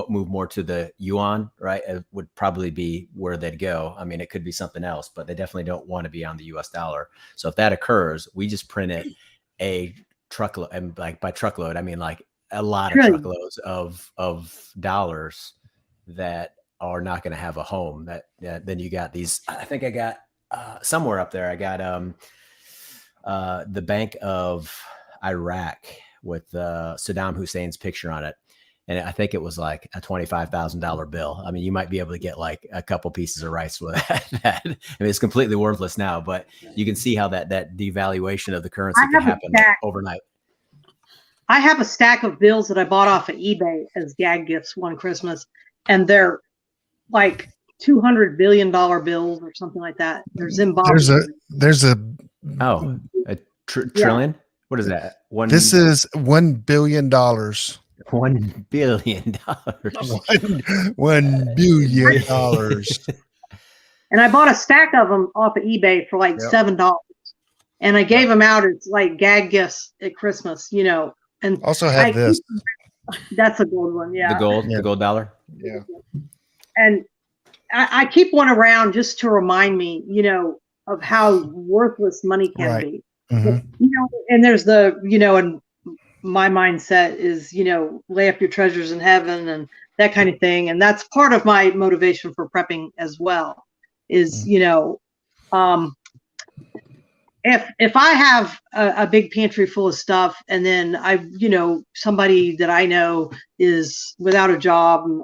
move more to the yuan, right? It would probably be where they'd go. I mean, it could be something else, but they definitely don't want to be on the US dollar. So if that occurs, we just printed a truckload, and like by truckload, I mean like a lot of truckloads of dollars that are not going to have a home. Then you got these, I think I got somewhere up there, I got the Bank of Iraq with Saddam Hussein's picture on it. And I think it was like a $25,000 bill. I mean, you might be able to get like a couple pieces of rice with that. I mean, it's completely worthless now, but you can see how that devaluation of the currency can happen overnight. I have a stack of bills that I bought off of eBay as gag gifts one Christmas, and they're like $200 billion bills or something like that. They're Zimbabwe. There's a trillion. What is that? This is $1 billion. $1 billion. $1 billion. And I bought a stack of them off of eBay for like $7, and I gave them out as like gag gifts at Christmas. And also have this. That's a gold one, the gold dollar. Yeah. And I keep one around just to remind me, of how worthless money can be. Mm-hmm. And there's and my mindset is, lay up your treasures in heaven and that kind of thing. And that's part of my motivation for prepping as well is, if I have a big pantry full of stuff and then somebody that I know is without a job and,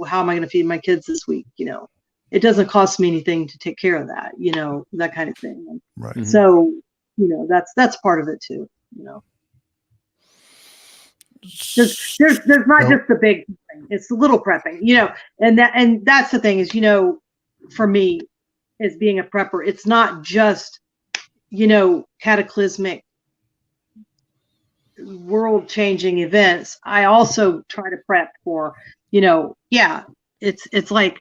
how am I going to feed my kids this week? It doesn't cost me anything to take care of that, that kind of thing. And right. so, that's part of it too, There's not just the big thing, it's the little prepping, and that's the thing is, for me as being a prepper, it's not just, cataclysmic world changing events. I also try to prep for, it's like,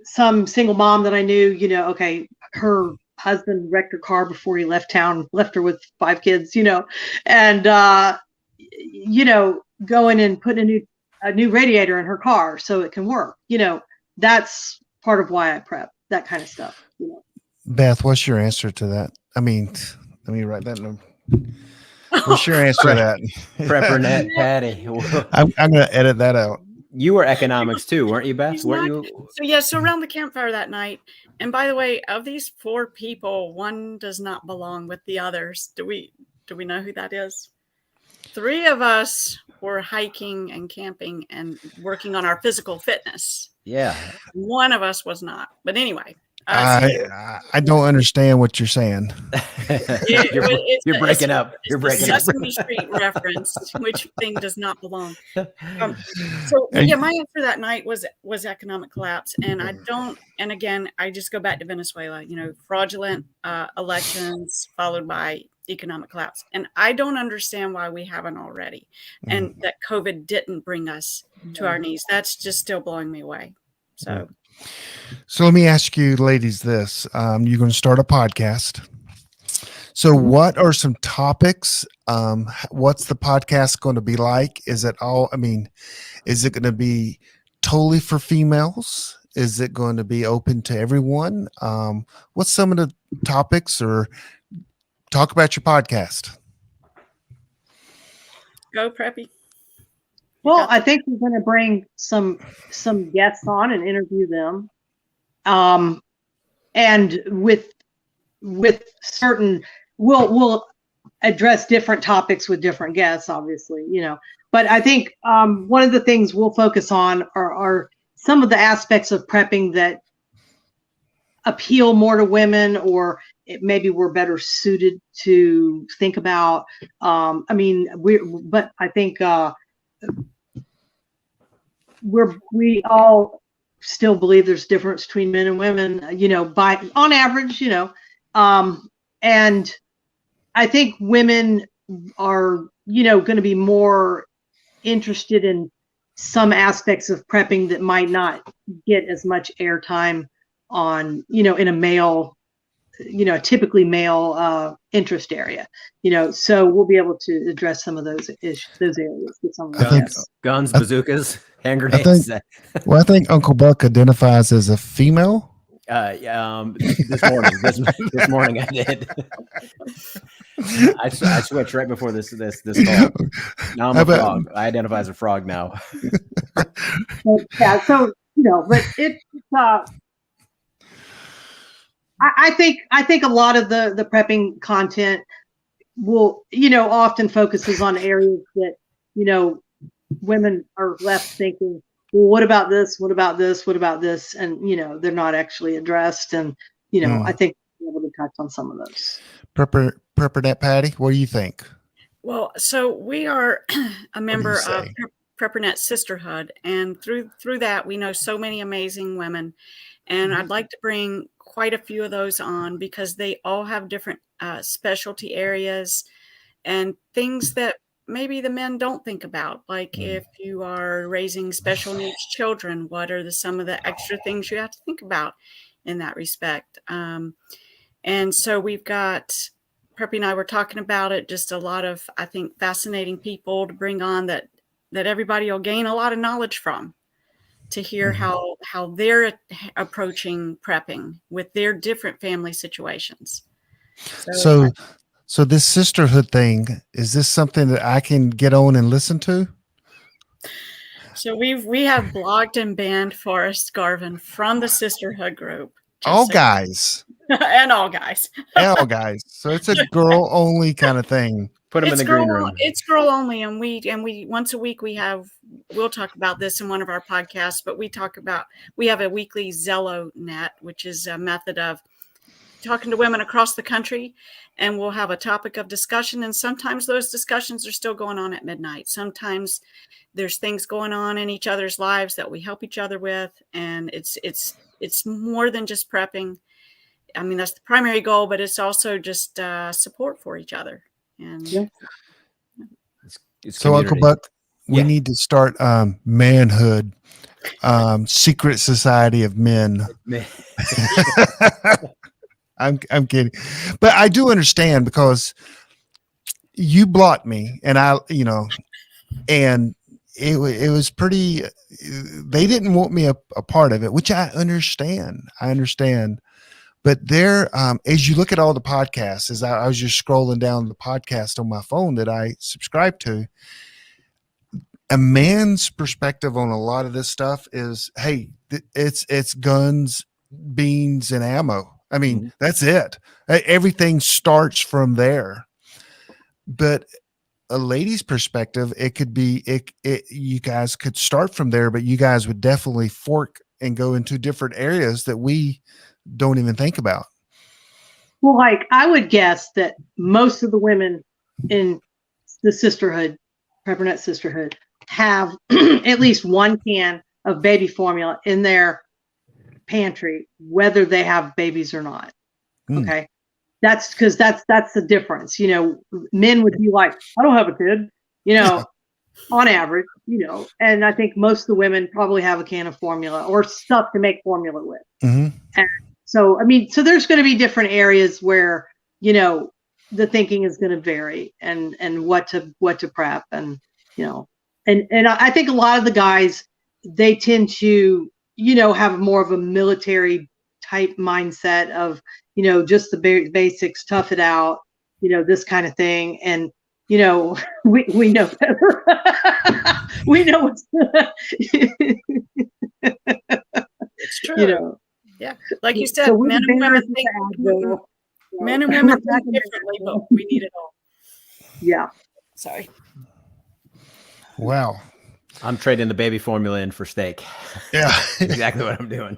some single mom that I knew, okay, her husband wrecked her car before he left town, left her with 5 kids, and going and putting a new radiator in her car so it can work. That's part of why I prep, that kind of stuff. Beth, what's your answer to that? I mean, let me write that in. What's your answer to that? PrepperNetPatty. I'm going to edit that out. You were economics too, weren't you, Beth? Weren't you? So around the campfire that night. And by the way, of these 4 people, one does not belong with the others. Do we know who that is? 3 of us were hiking and camping and working on our physical fitness. Yeah. One of us was not. But anyway. I don't understand what you're saying. You're breaking up. You're breaking up. Sesame Street reference, which thing does not belong. My answer that night was economic collapse, and and again, I just go back to Venezuela. Fraudulent elections followed by economic collapse, and I don't understand why we haven't already, and that COVID didn't bring us to our knees. That's just still blowing me away. So let me ask you ladies this. You're going to start a podcast. So what are some topics? What's the podcast going to be like? Is it going to be totally for females? Is it going to be open to everyone? What's some of the topics, or talk about your podcast? Go, Preppy. Well, I think we're going to bring some guests on and interview them, and with certain, we'll address different topics with different guests, obviously, but I think one of the things we'll focus on are some of the aspects of prepping that appeal more to women, or maybe we're better suited to think about. But I think we all still believe there's difference between men and women, on average, and I think women are, going to be more interested in some aspects of prepping that might not get as much airtime on, in a male, typically male interest area, so we'll be able to address some of those issues, those areas with some of guns, bazookas, hand grenades. I think Uncle Buck identifies as a female. This morning I did. I switched right before this call. Now I'm a frog. I identify as a frog now. Yeah, so but it's I think a lot of the prepping content will often focuses on areas that women are left thinking, well, what about this? What about this? What about this? And they're not actually addressed. And I think we'll be able to touch on some of those. PrepperNetPatty, what do you think? Well, so we are a member of PrepperNet Sisterhood, and through that we know so many amazing women, and I'd like to bring quite a few of those on because they all have different specialty areas and things that maybe the men don't think about. Like if you are raising special needs children, what are some of the extra things you have to think about in that respect? And so we've got, Preppy and I were talking about it, just a lot of, I think, fascinating people to bring on that everybody will gain a lot of knowledge from, to hear how they're approaching prepping with their different family situations. So this sisterhood thing, is this something that I can get on and listen to? So we have blocked and banned Forrest Garvin from the Sisterhood group. All guys. And all guys. All guys. So it's a girl only kind of thing. Put them in the green room. It's girl only, and we once a week we'll talk about this in one of our podcasts, but we have a weekly ZelloNet, which is a method of talking to women across the country, and we'll have a topic of discussion. And sometimes those discussions are still going on at midnight. Sometimes there's things going on in each other's lives that we help each other with. And it's more than just prepping. I mean, that's the primary goal, but it's also just support for each other. And it's so Uncle Buck, we need to start manhood, secret society of men. I'm kidding, but I do understand, because you blocked me, and and it was pretty. They didn't want me a part of it, which I understand. But there, as you look at all the podcasts, as I was just scrolling down the podcast on my phone that I subscribe to, a man's perspective on a lot of this stuff is, hey, it's guns, beans, and ammo. I mean, that's it. Everything starts from there. But a lady's perspective, it could be, you guys could start from there, but you guys would definitely fork and go into different areas that we don't even think about. Well, like, I would guess that most of the women in the Sisterhood, PrepperNet Sisterhood, have at least one can of baby formula in their pantry, whether they have babies or not. Okay. That's because that's the difference. Men would be like, I don't have a kid, on average, and I think most of the women probably have a can of formula or stuff to make formula with. And so, so there's going to be different areas where, the thinking is going to vary, and what to prep, and, and I think a lot of the guys, they tend to, have more of a military type mindset of, just the basics, tough it out, this kind of thing. And, we know better. We know what's it's true. Yeah. Like you said, men and women think differently, but we need it all. Yeah. Sorry. Wow. I'm trading the baby formula in for steak. Yeah. Exactly what I'm doing.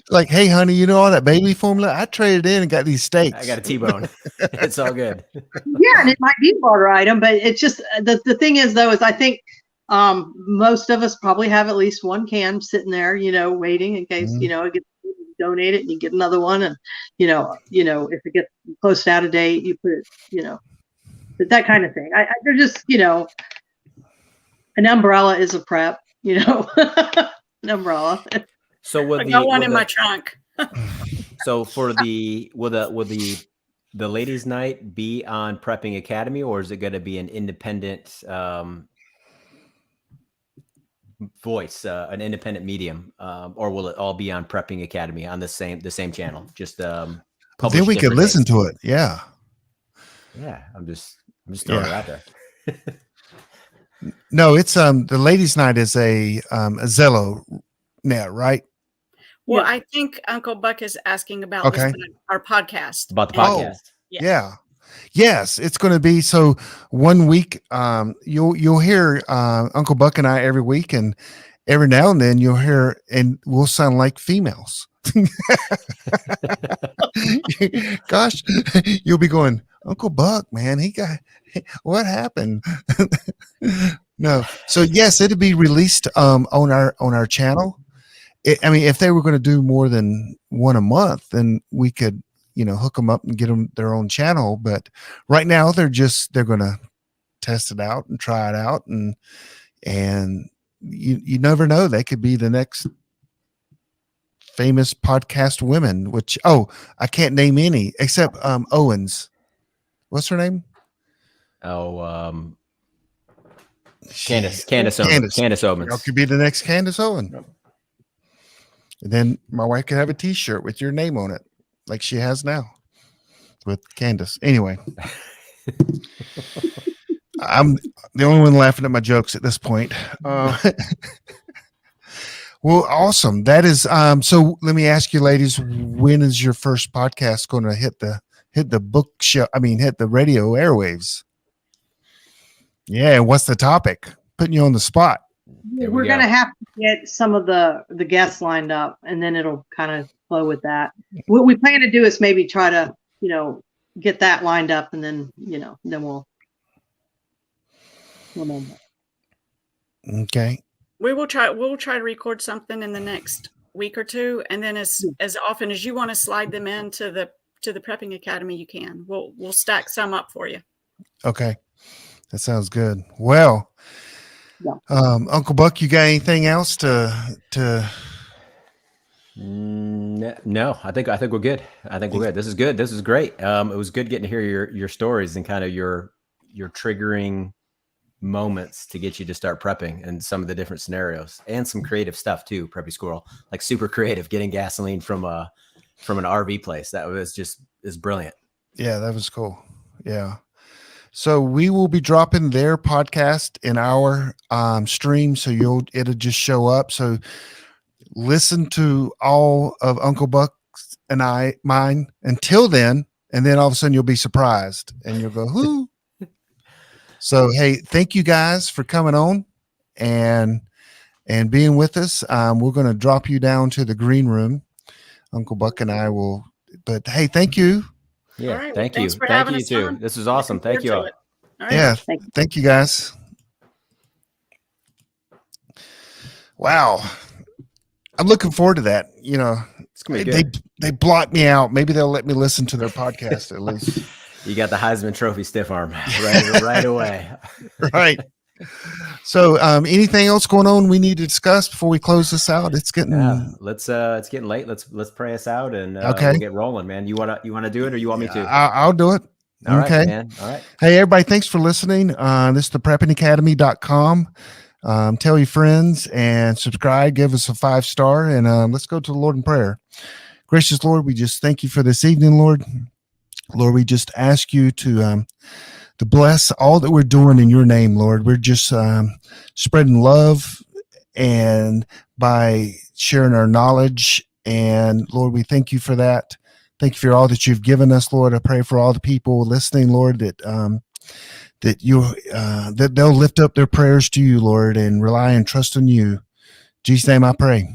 Like, hey, honey, you know all that baby formula? I traded in and got these steaks. I got a T-bone. It's all good. Yeah, and it might be a barter item, but it's just the thing is though, is I think most of us probably have at least one can sitting there, waiting in case, it gets donate it and you get another one. And, if it gets close to out of date, you put it, that kind of thing. They're just, an umbrella is a prep, an umbrella. So I got one in my trunk. So will the ladies' night be on Prepping Academy, or is it going to be an independent voice, an independent medium, or will it all be on Prepping Academy on the same channel? Just then we could listen to it. Yeah. Yeah, I'm just throwing it out there. No, it's the ladies' night is a Zello net, right? Well, I think Uncle Buck is asking about our podcast. About the podcast. Yeah. Yes, it's going to be so. 1 week, you'll hear Uncle Buck and I every week, and every now and then you'll hear, and we'll sound like females. Gosh, you'll be going, Uncle Buck, man, what happened? No, so yes, it'll be released on our channel. If they were going to do more than one a month, then we could hook them up and get them their own channel. But right now they're going to test it out and try it out. And you never know, they could be the next famous podcast women, which, I can't name any except Owens. What's her name? Candace Owens. Could be the next Candace Owens. And then my wife could have a t-shirt with your name on it, like she has now with Candace. Anyway, I'm the only one laughing at my jokes at this point. Well, awesome. That is, so let me ask you ladies, when is your first podcast going to hit the hit the radio airwaves? Yeah. And what's the topic? Putting you on the spot. We're going to have to get some of the guests lined up, and then it'll kind of flow with that. What we plan to do is maybe try to, get that lined up, and then, then we'll okay. We'll try to record something in the next week or two, and then as often as you want to slide them into the Prepping Academy, you can. We'll stack some up for you. Okay, that sounds good. Well, Uncle Buck, you got anything else to? No, I think we're good. This is good. This is great. It was good getting to hear your stories and kind of your triggering moments to get you to start prepping and some of the different scenarios, and some creative stuff too. Preppy Squirrel, like super creative, getting gasoline from an RV place. That is brilliant. Yeah, that was cool. Yeah. So we will be dropping their podcast in our stream, so it'll just show up. So listen to all of Uncle Buck and mine until then, and then all of a sudden you'll be surprised and you'll go, whoo. So hey, thank you guys for coming on and being with us. We're going to drop you down to the green room. Uncle Buck and I will. But hey, thank you. Yeah, right, thank well, you. Thank you too. On. This is awesome. Thank you all. Right. Yeah, thank you guys. Wow, I'm looking forward to that. It's gonna be good. They blocked me out. Maybe they'll let me listen to their podcast at least. You got the Heisman Trophy stiff arm right away. Right. So, anything else going on we need to discuss before we close this out? It's getting it's getting late. Let's pray us out and okay. We'll get rolling, man. You wanna do it, or you want me to? I'll do it. All okay, right, man. All right. Hey, everybody, thanks for listening. This is the preppingacademy.com. Tell your friends and subscribe. Give us a 5-star, and let's go to the Lord in prayer. Gracious Lord, we just thank you for this evening, Lord. Lord, we just ask you to bless all that we're doing in your name, Lord. We're just spreading love and by sharing our knowledge. And Lord, we thank you for that. Thank you for all that you've given us, Lord. I pray for all the people listening, Lord, that that that they'll lift up their prayers to you, Lord, and rely and trust on you. In Jesus' name I pray.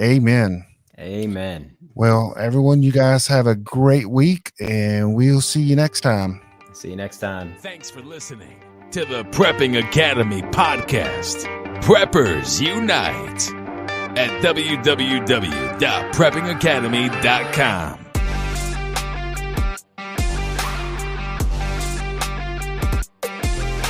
Amen. Amen. Well, everyone, you guys have a great week, and we'll see you next time. See you next time. Thanks for listening to the Prepping Academy podcast. Preppers Unite at www.preppingacademy.com.